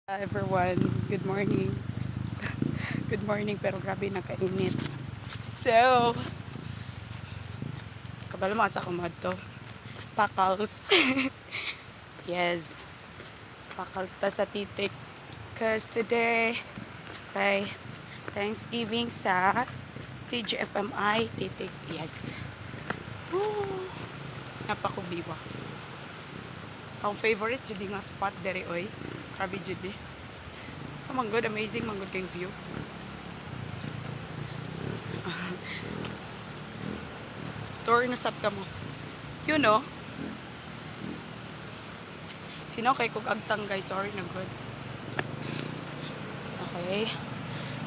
Everyone, good morning. Good morning, pero grabe nakainit. So, kabalo mo sa kumad to. Pakals. Yes, pakals ta sa titik. Cause today, kay Thanksgiving sa TGFMI titik. Yes. Woo! Napakubiwa. Ang favorite judi nga spot dere oy. Grabe judi. Oh my god, amazing man good kayong view. Tour na sabta mo. You know. Sino kay kog agtang guys, sorry na good. Okay.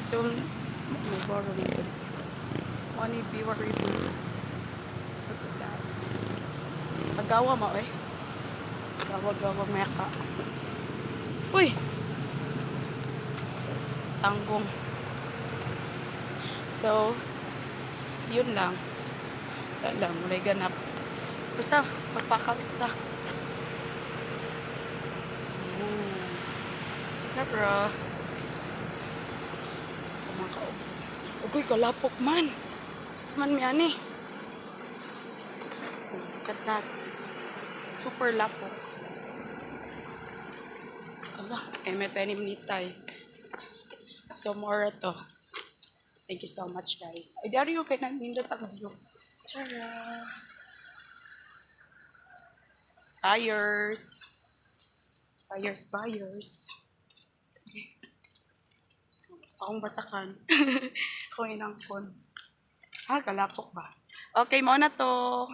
So, mag-borrow na good. Money be worried. Look at that. Agawa mo eh. Gawag-gawag meka. Uy! Tanggong. So, yun lang. Wala lang, mulay ganap. Basta, magpakals na. Pero, kumakaupo. Ugoy, kalapok man. Saman mi ani. Look at that. Super lapok. Ala, may tanim nitay. So, more to. Thank you so much, guys. Ay, dari yung kay nandito ang view. Tara! Buyers! Buyers, buyers. Akong basakan. Akong inangkon. Ah, kalapok ba? Okay, mo na to.